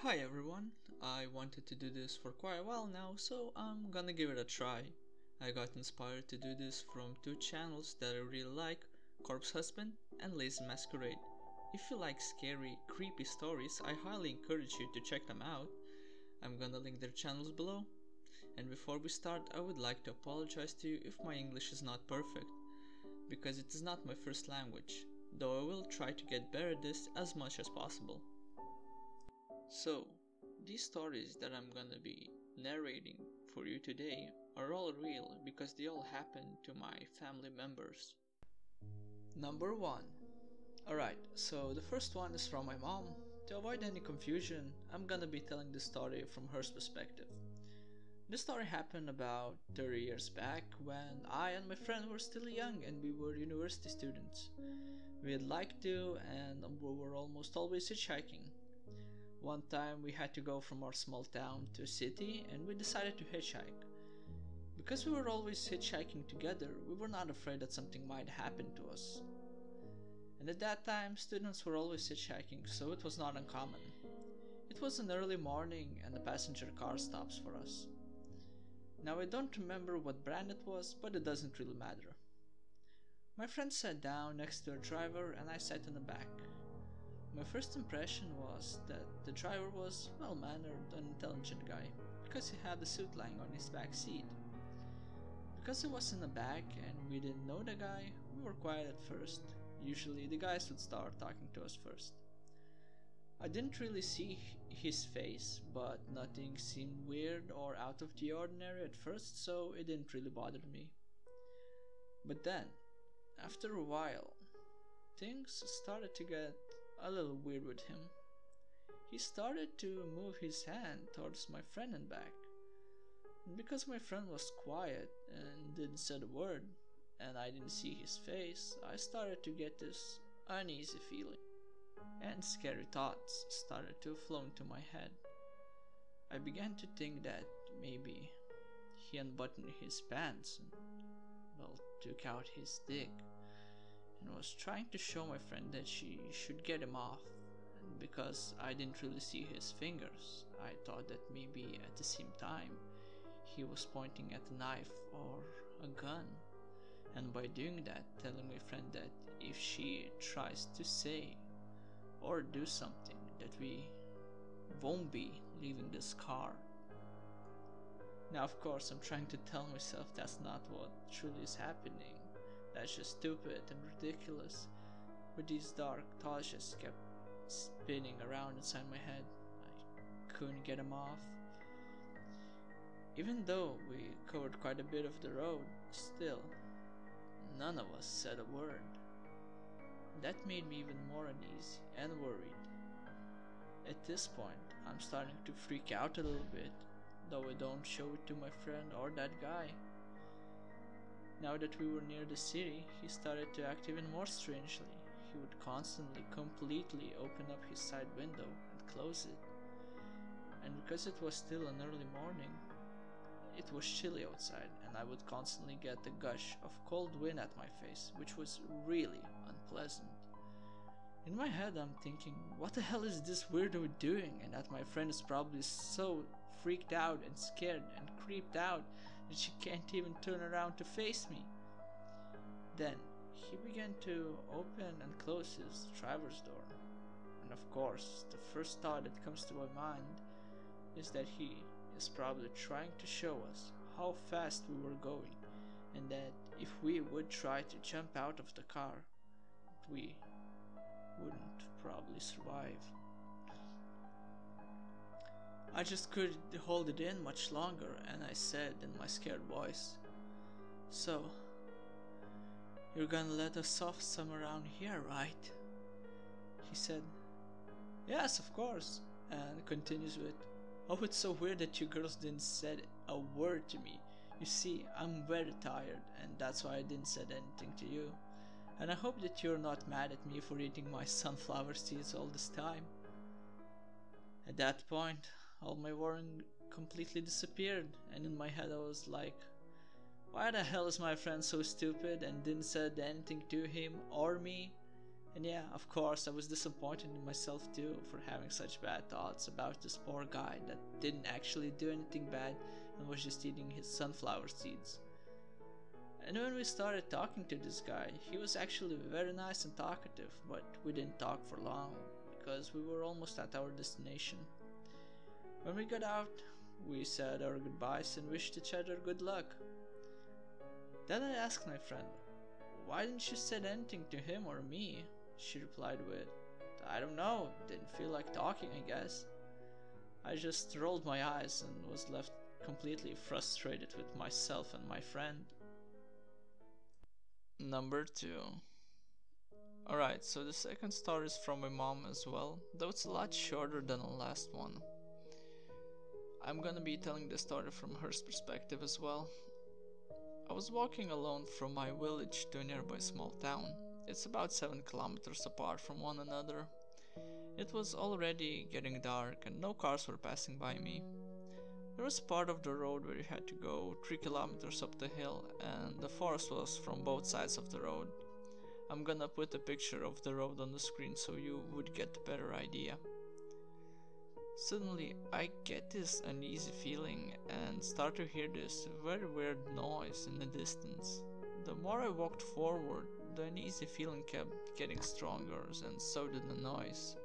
Hi everyone, I wanted to do this for quite a while now, so I'm gonna give it a try. I got inspired to do this from two channels that I really like, Corpse Husband and Lazy Masquerade. If you like scary, creepy stories, I highly encourage you to check them out. I'm gonna link their channels below. And before we start, I would like to apologize to you if my English is not perfect, because it is not my first language, though I will try to get better at this as much as possible. So, these stories that I'm gonna be narrating for you today are all real because they all happened to my family members. Number 1. Alright, so the first one is from my mom. To avoid any confusion, I'm gonna be telling the story from her perspective. This story happened about 30 years back when I and my friend were still young and we were university students. We had liked to and we were almost always hitchhiking. One time we had to go from our small town to a city and we decided to hitchhike. Because we were always hitchhiking together, we were not afraid that something might happen to us. And at that time, students were always hitchhiking, so it was not uncommon. It was an early morning and a passenger car stops for us. Now I don't remember what brand it was, but it doesn't really matter. My friend sat down next to a driver and I sat in the back. My first impression was that the driver was well-mannered and intelligent guy, because he had the suit lying on his back seat. Because he was in the back and we didn't know the guy, we were quiet at first. Usually the guys would start talking to us first. I didn't really see his face, but nothing seemed weird or out of the ordinary at first, so it didn't really bother me. But then, after a while, things started to get a little weird with him. He started to move his hand towards my friend and back. And because my friend was quiet and didn't say a word, and I didn't see his face, I started to get this uneasy feeling. And scary thoughts started to flow into my head. I began to think that maybe he unbuttoned his pants and, well, took out his dick and was trying to show my friend that she should get him off. And because I didn't really see his fingers, I thought that maybe at the same time he was pointing at a knife or a gun, and by doing that telling my friend that if she tries to say or do something that we won't be leaving this car. Now of course I'm trying to tell myself that's not what truly is happening. That's just stupid and ridiculous, but these dark thoughts just kept spinning around inside my head. I couldn't get them off. Even though we covered quite a bit of the road, still, none of us said a word. That made me even more uneasy and worried. At this point, I'm starting to freak out a little bit, though I don't show it to my friend or that guy. Now that we were near the city, he started to act even more strangely. He would constantly, completely open up his side window and close it. And because it was still an early morning, it was chilly outside and I would constantly get the gush of cold wind at my face, which was really unpleasant. In my head I'm thinking, what the hell is this weirdo doing, and that my friend is probably so freaked out and scared and creeped out that she can't even turn around to face me. Then he began to open and close his driver's door, and of course the first thought that comes to my mind is that he is probably trying to show us how fast we were going, and that if we would try to jump out of the car, we wouldn't probably survive. I just couldn't hold it in much longer and I said in my scared voice, "So, you're gonna let us off some around here, right?" He said, "Yes, of course," and continues with, "Oh, it's so weird that you girls didn't say a word to me. You see, I'm very tired and that's why I didn't say anything to you. And I hope that you're not mad at me for eating my sunflower seeds all this time." At that point, all my worrying completely disappeared, and in my head I was like, why the hell is my friend so stupid and didn't say anything to him or me? And yeah, of course, I was disappointed in myself too for having such bad thoughts about this poor guy that didn't actually do anything bad and was just eating his sunflower seeds. And when we started talking to this guy, he was actually very nice and talkative, but we didn't talk for long because we were almost at our destination. When we got out, we said our goodbyes and wished each other good luck. Then I asked my friend, "Why didn't you say anything to him or me?" She replied with, "I don't know, didn't feel like talking, I guess." I just rolled my eyes and was left completely frustrated with myself and my friend. Number 2. Alright, so the second story is from my mom as well, though it's a lot shorter than the last one. I'm gonna be telling the story from her perspective as well. I was walking alone from my village to a nearby small town. It's about 7 kilometers apart from one another. It was already getting dark and no cars were passing by me. There was part of the road where you had to go 3 kilometers up the hill, and the forest was from both sides of the road. I'm gonna put a picture of the road on the screen so you would get a better idea. Suddenly, I get this uneasy feeling and start to hear this very weird noise in the distance. The more I walked forward, the uneasy feeling kept getting stronger, and so did the noise.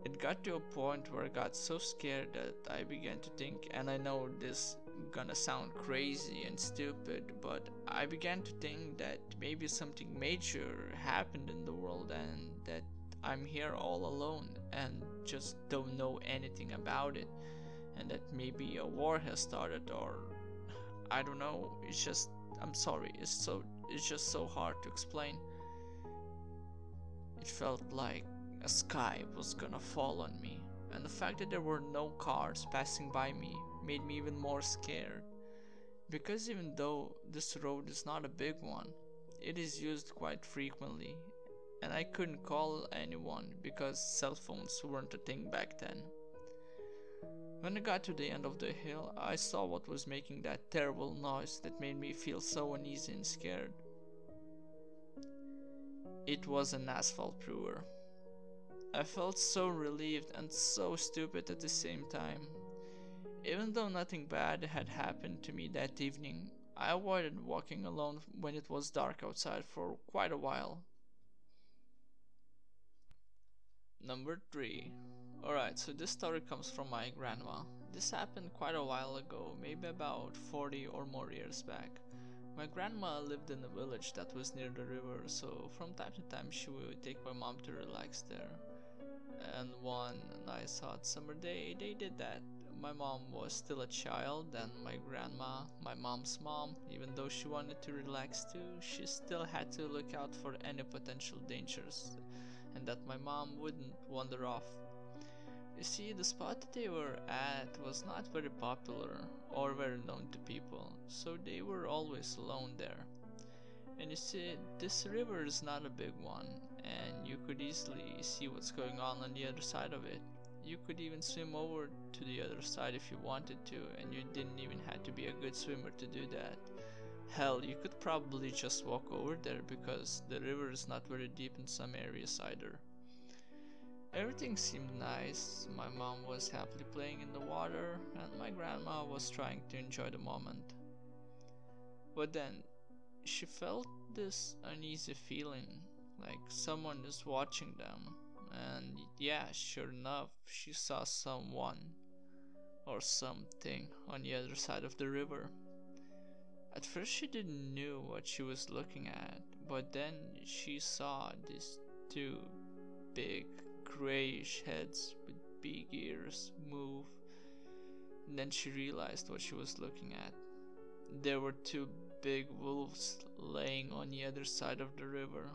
It got to a point where I got so scared that I began to think, and I know this gonna sound crazy and stupid, but I began to think that maybe something major happened in the world and that I'm here all alone and just don't know anything about it, and that maybe a war has started, or I don't know. I'm sorry, it's just so hard to explain. It felt like a sky was gonna fall on me, and the fact that there were no cars passing by me made me even more scared. Because even though this road is not a big one, it is used quite frequently, and I couldn't call anyone because cell phones weren't a thing back then. When I got to the end of the hill, I saw what was making that terrible noise that made me feel so uneasy and scared. It was an asphalt brewer. I felt so relieved and so stupid at the same time. Even though nothing bad had happened to me that evening, I avoided walking alone when it was dark outside for quite a while. Number 3. Alright, so this story comes from my grandma. This happened quite a while ago, maybe about 40 or more years back. My grandma lived in a village that was near the river, so from time to time she would take my mom to relax there. And one nice hot summer day, they did that. My mom was still a child, and my grandma, my mom's mom, even though she wanted to relax too, she still had to look out for any potential dangers, and that my mom wouldn't wander off. You see, the spot that they were at was not very popular or very known to people, so they were always alone there. And you see, this river is not a big one, and you could easily see what's going on the other side of it. You could even swim over to the other side if you wanted to, and you didn't even have to be a good swimmer to do that. Hell, you could probably just walk over there because the river is not very deep in some areas either. Everything seemed nice. My mom was happily playing in the water, and my grandma was trying to enjoy the moment. But then, she felt this uneasy feeling, like someone is watching them. And yeah, sure enough, she saw someone or something on the other side of the river. At first she didn't know what she was looking at, but then she saw these two big grayish heads with big ears move. And then she realized what she was looking at. There were two big wolves laying on the other side of the river.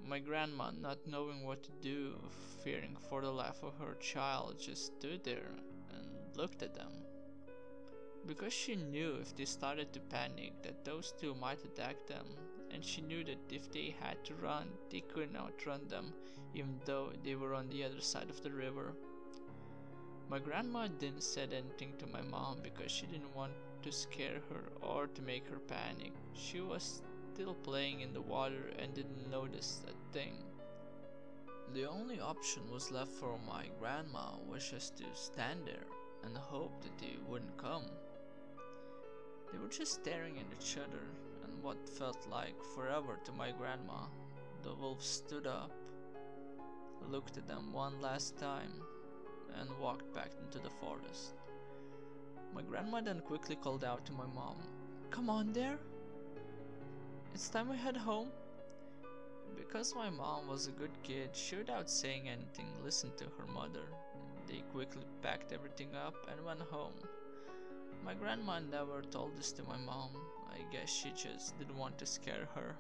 My grandma, not knowing what to do, fearing for the life of her child, just stood there and looked at them. Because she knew if they started to panic that those two might attack them, and she knew that if they had to run, they couldn't outrun them, even though they were on the other side of the river. My grandma didn't say anything to my mom because she didn't want to scare her or to make her panic. She was still playing in the water and didn't notice a thing. The only option was left for my grandma, which is to stand there and hope that they wouldn't come. They were just staring at each other, and what felt like forever to my grandma. The wolf stood up, looked at them one last time, and walked back into the forest. My grandma then quickly called out to my mom, "Come on there! It's time we head home." Because my mom was a good kid, she without saying anything listened to her mother. They quickly packed everything up and went home. My grandma never told this to my mom. I guess she just didn't want to scare her.